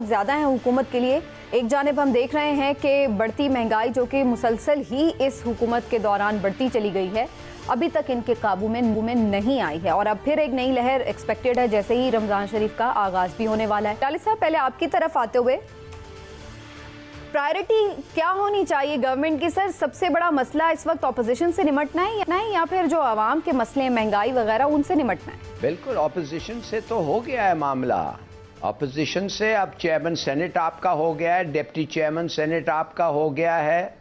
ज्यादा है हुकूमत के लिए। एक जानिब हम देख रहे हैं कि बढ़ती महंगाई जो कि मुसलसल ही इस हुकूमत के दौरान बढ़ती चली गई है, अभी तक इनके काबू में नहीं आई है और अब फिर एक नई लहर एक्सपेक्टेड है जैसे ही रमजान शरीफ का आगाज भी होने वाला है। तालिब साहब, पहले आपकी तरफ आते हुए प्रायोरिटी क्या होनी चाहिए गवर्नमेंट की? सर, सबसे बड़ा मसला इस वक्त ऑपोजिशन से निपटना है या फिर जो आवाम के मसले महंगाई वगैरह उनसे निपटना है? बिल्कुल, ऑपोजिशन से तो हो गया है मामला। ऑपोजिशन से अब चेयरमैन सेनेट आपका हो गया है, डिप्टी चेयरमैन सेनेट आपका हो गया है,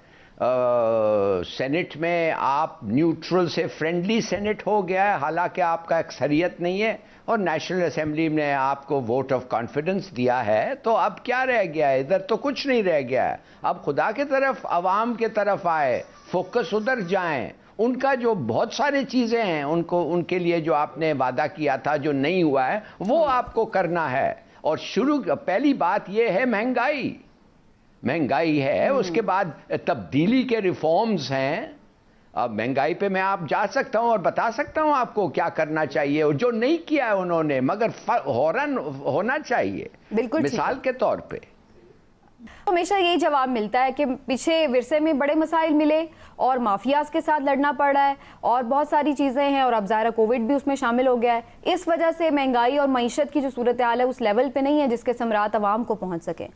सेनेट में आप न्यूट्रल से फ्रेंडली सेनेट हो गया है, हालांकि आपका अक्सरियत नहीं है, और नेशनल असेंबली ने आपको वोट ऑफ कॉन्फिडेंस दिया है। तो अब क्या रह गया है? इधर तो कुछ नहीं रह गया है। अब खुदा की तरफ, अवाम की तरफ आए, फोकस उधर जाएं। उनका जो बहुत सारी चीजें हैं, उनके लिए जो आपने वादा किया था, जो नहीं हुआ है, वो आपको करना है। और पहली बात यह है महंगाई है, उसके बाद तब्दीली के रिफॉर्म्स हैं। अब महंगाई पे मैं आप जा सकता हूं और बता सकता हूं आपको क्या करना चाहिए और जो नहीं किया है उन्होंने, मगर फौरन होना चाहिए। बिल्कुल, मिसाल के तौर पे हमेशा यही जवाब मिलता है कि पीछे विरसे में बड़े मसाइल मिले और माफियाज के साथ लड़ना पड़ रहा है और बहुत सारी चीज़ें हैं, और अब ज़ाहिर कोविड भी उसमें शामिल हो गया है। इस वजह से महंगाई और मईशत की जो सूरत हाल है उस लेवल पे नहीं है जिसके समरात अवाम को पहुंच सके।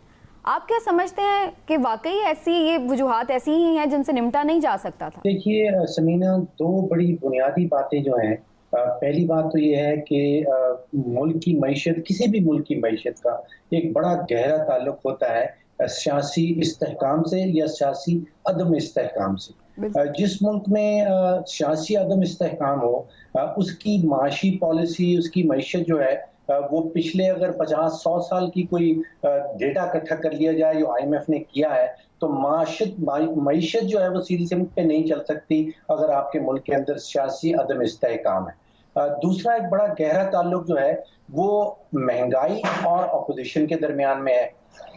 आप क्या समझते हैं कि वाकई ऐसी ये वजूहात ऐसी ही हैं जिनसे निपटा नहीं जा सकता था? देखिए समीना, दो बड़ी बुनियादी बातें जो हैं, पहली बात तो ये है कि मुल्क की मईशत, किसी भी मुल्क की मईशत का एक बड़ा गहरा ताल्लुक होता है सियासी इस्तेहकाम से या सियासी अदम इस्तेहकाम से। जिस मुल्क में सियासी अदम इस्तेहकाम हो, उसकी माशी पॉलिसी, उसकी मईशत जो है वो पिछले अगर 50-100 साल की कोई डेटा इकट्ठा कर लिया जाए जो IMF ने किया है, तो मईशत जो है वो सीधी सिमत पे नहीं चल सकती अगर आपके मुल्क के अंदर सियासी अदम इस्तेहकाम है। दूसरा एक बड़ा गहरा ताल्लुक जो है वो महंगाई और अपोजिशन के दरमियान में है।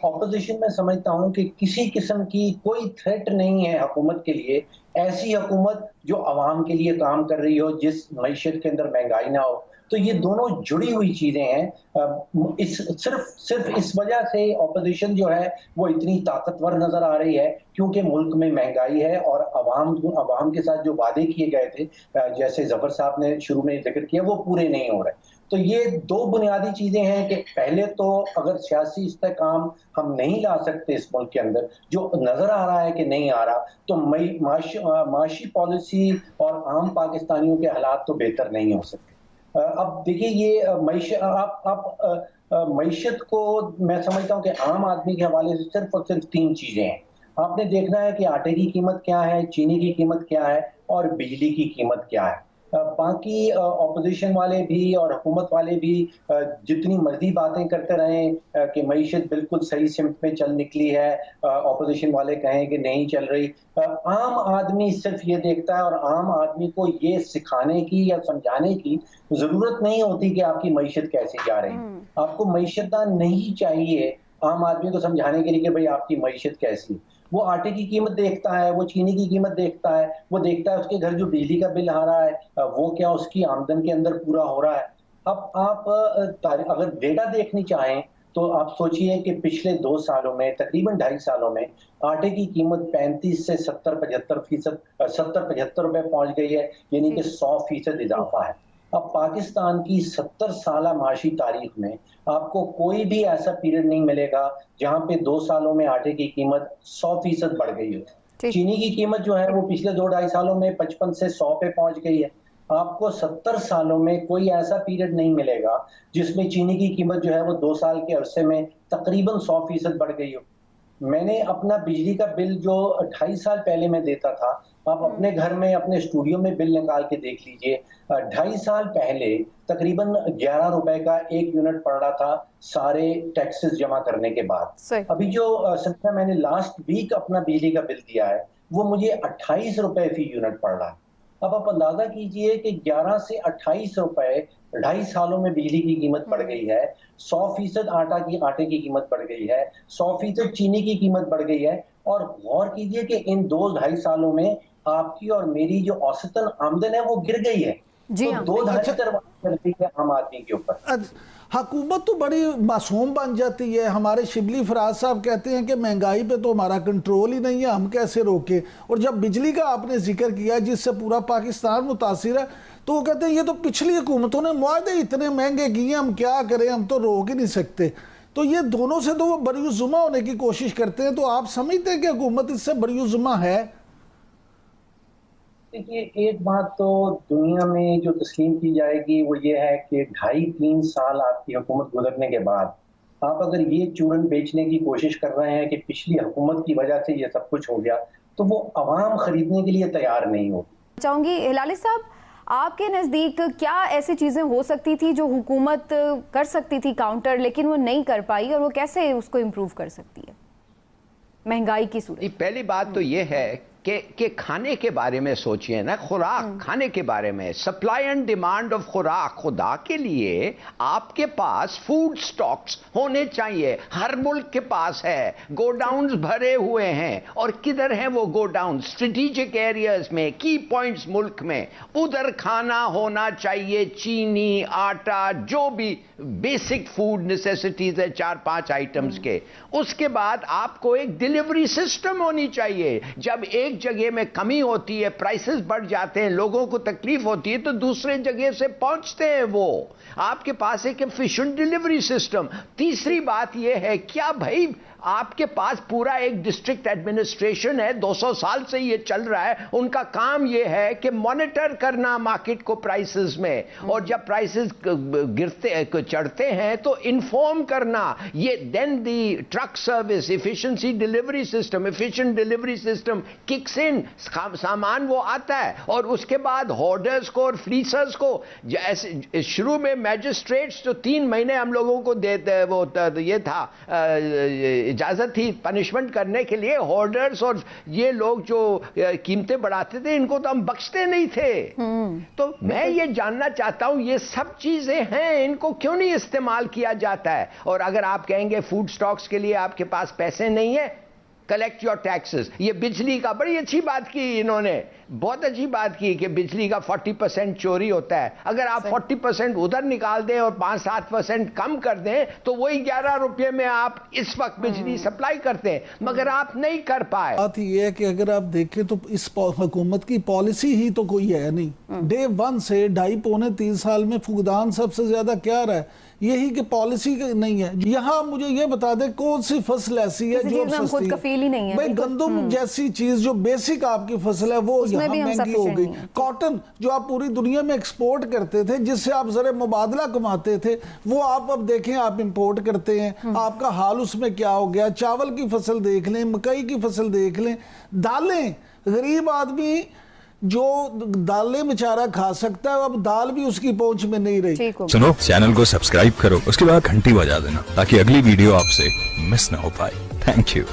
ऑपोजिशन में समझता हूं कि किसी किस्म की कोई थ्रेट नहीं है हुकूमत के लिए, ऐसी हुकूमत जो आवाम के लिए काम कर रही हो, जिस मईशत के अंदर महंगाई ना हो। तो ये दोनों जुड़ी हुई चीजें हैं। सिर्फ इस वजह से ऑपोजिशन जो है वो इतनी ताकतवर नजर आ रही है क्योंकि मुल्क में महंगाई है और अवाम के साथ जो वादे किए गए थे, जैसे जफर साहब ने शुरू में जिक्र किया, वो पूरे नहीं हो रहे। तो ये दो बुनियादी चीजें हैं कि पहले तो अगर सियासी इस्तेहकाम हम नहीं ला सकते इस मुल्क के अंदर, जो नजर आ रहा है कि नहीं आ रहा, तो माशी पॉलिसी और आम पाकिस्तानियों के हालात तो बेहतर नहीं हो सकते। अब देखिए, ये मईशत को मैं समझता हूं कि आम आदमी के हवाले से सिर्फ और सिर्फ 3 चीजें हैं। आपने देखना है कि आटे की कीमत क्या है, चीनी की कीमत क्या है और बिजली की कीमत क्या है। बाकी ऑपोजिशन वाले भी और हुकूमत वाले भी जितनी मर्जी बातें करते रहें कि मईशत बिल्कुल सही सिमत में चल निकली है, ऑपोजिशन वाले कहें कि नहीं चल रही, आम आदमी सिर्फ ये देखता है और आम आदमी को ये सिखाने की या समझाने की जरूरत नहीं होती कि आपकी मईशत कैसे जा रही है। आपको मईशतदान नहीं चाहिए आम आदमी को समझाने के लिए कि भाई आपकी मईशत कैसी है। वो आटे की कीमत देखता है, वो चीनी की कीमत देखता है, वो देखता है उसके घर जो बिजली का बिल आ रहा है वो क्या उसकी आमदन के अंदर पूरा हो रहा है। अब आप अगर डेटा देखनी चाहें तो आप सोचिए कि पिछले 2 सालों में, तकरीबन 2.5 सालों में आटे की कीमत 35 से 70-75 रुपए पहुंच गई है, यानी कि 100% इजाफा है। अब पाकिस्तान की 70 साल माशी तारीख में आपको कोई भी ऐसा पीरियड नहीं मिलेगा जहां पे 2 सालों में आटे की कीमत 100% बढ़ गई हो। चीनी की कीमत जो है वो पिछले 2-2.5 सालों में 55 से 100 पे पहुंच गई है। आपको 70 सालों में कोई ऐसा पीरियड नहीं मिलेगा जिसमें चीनी की कीमत जो है वो 2 साल के अरसे में तकरीबन 100% बढ़ गई हो। मैंने अपना बिजली का बिल जो 2.5 साल पहले मैं देता था, आप अपने घर में, अपने स्टूडियो में बिल निकाल के देख लीजिए। 2.5 साल पहले तकरीबन 11 रुपए का 1 यूनिट पड़ रहा था सारे टैक्सेस जमा करने के बाद। अभी जो संख्या मैंने लास्ट वीक अपना बिजली का बिल दिया है वो मुझे 28 रुपए फी यूनिट पड़ रहा है। अब आप अंदाजा कीजिए कि 11 से 28 रुपए 2.5 सालों में बिजली की कीमत बढ़ गई है। 100% आटे की कीमत बढ़ गई है, 100% चीनी की कीमत बढ़ गई है। और गौर कीजिए कि इन 2-2.5 सालों में आपकी और मेरी जो औसतन आमदन है वो गिर गई है। जी तो 2 ढाई तरफ आम आदमी के ऊपर। हुकूमत तो बड़ी मासूम बन जाती है। हमारे शिबली फराज साहब कहते हैं कि महंगाई पे तो हमारा कंट्रोल ही नहीं है, हम कैसे रोके। और जब बिजली का आपने जिक्र किया जिससे पूरा पाकिस्तान मुतासिर है, तो वो कहते हैं ये तो पिछली हुकूमतों ने मुआहदे इतने महंगे किए, हम क्या करें, हम तो रोक ही नहीं सकते। तो ये दोनों से तो वो बरीउज़्ज़ुमा होने की कोशिश करते हैं। तो आप समझते हैं कि हुकूमत इससे बरीउज़्ज़ुमा है? देखिए, एक बात तो दुनिया में जो तस्लीम की जाएगी वो ये है कि 2.5-3 साल आपकी हुकूमत गुजरने के बाद आप अगर ये चूरन बेचने की कोशिश कर रहे हैं कि पिछली हुकूमत की वजह से ये सब कुछ हो गया, तो वो अवाम खरीदने के लिए तैयार नहीं होगी। चाहूंगी हिलाली साहब, आपके नज़दीक क्या ऐसी चीज़ें हो सकती थी जो हुकूमत कर सकती थी काउंटर, लेकिन वो नहीं कर पाई, और वो कैसे उसको इम्प्रूव कर सकती है महंगाई की सूरत? पहली बात तो ये है कि खाने के बारे में सोचिए ना, खुराक खाने के बारे में, सप्लाई एंड डिमांड ऑफ खुराक। खुदा के लिए आपके पास फूड स्टॉक्स होने चाहिए, हर मुल्क के पास है, गोडाउन्स भरे हुए हैं। और किधर हैं वो गोडाउन? स्ट्रेटेजिक एरियाज में, की पॉइंट्स मुल्क में, उधर खाना होना चाहिए। चीनी, आटा, जो भी बेसिक फूड नेसेसिटीज है 4-5 आइटम्स के। उसके बाद आपको एक डिलीवरी सिस्टम होनी चाहिए। जब एक जगह में कमी होती है, प्राइसेस बढ़ जाते हैं, लोगों को तकलीफ होती है, तो दूसरे जगह से पहुंचते हैं वो। आपके पास एक एफिशिएंट डिलीवरी सिस्टम। तीसरी बात यह है, क्या भाई आपके पास पूरा एक डिस्ट्रिक्ट एडमिनिस्ट्रेशन है, 200 साल से ये चल रहा है, उनका काम ये है कि मॉनिटर करना मार्केट को प्राइसेस में, और जब प्राइसेस गिरते चढ़ते हैं तो इन्फॉर्म करना। ये then the truck service efficiency delivery system, efficient delivery system kicks in, सामान वो आता है। और उसके बाद होर्डर्स को और फ्लीसर्स को, जैसे शुरू में मैजिस्ट्रेट्स तो 3 महीने हम लोगों को देते, वो ये था इजाजत थी पनिशमेंट करने के लिए। होर्डर्स और ये लोग जो कीमतें बढ़ाते थे, इनको तो हम बख्शते नहीं थे। तो मैं ये जानना चाहता हूं, ये सब चीजें हैं, इनको क्यों नहीं इस्तेमाल किया जाता है? और अगर आप कहेंगे फूड स्टॉक्स के लिए आपके पास पैसे नहीं है, कलेक्ट योर टैक्सेस। ये बिजली का बड़ी अच्छी बात की इन्होंने, बहुत अच्छी बात की कि बिजली का 40% चोरी होता है। अगर आप 40% उधर निकाल दें और 5-7% कम कर दें, तो वही 11 रुपये में आप इस वक्त बिजली सप्लाई करते हैं, मगर आप नहीं कर पाए। बात ये है कि अगर आप देखें तो इस हुकूमत की पॉलिसी ही तो कोई है नहीं। डे 1 से 2.5-3 साल में फुकदान सबसे ज्यादा क्या रहा है, यही कि पॉलिसी नहीं है। यहाँ मुझे ये बता दें कौन सी फसल ऐसी है जो खुद कफील ही नहीं है। भाई गंदम जैसी चीज जो बेसिक आपकी फसल है वो यहाँ महंगी हो गई। कॉटन जो आप पूरी दुनिया में एक्सपोर्ट करते थे, जिससे आप जरा मुबादला कमाते थे, वो आप अब देखें आप इंपोर्ट करते हैं। आपका हाल उसमें क्या हो गया? चावल की फसल देख लें, मकई की फसल देख लें, दालें, गरीब आदमी जो दालें बेचारा खा सकता है, अब दाल भी उसकी पहुंच में नहीं रही। सुनो, चैनल को सब्सक्राइब करो, उसके बाद घंटी बजा देना ताकि अगली वीडियो आपसे मिस ना हो पाए। Thank you.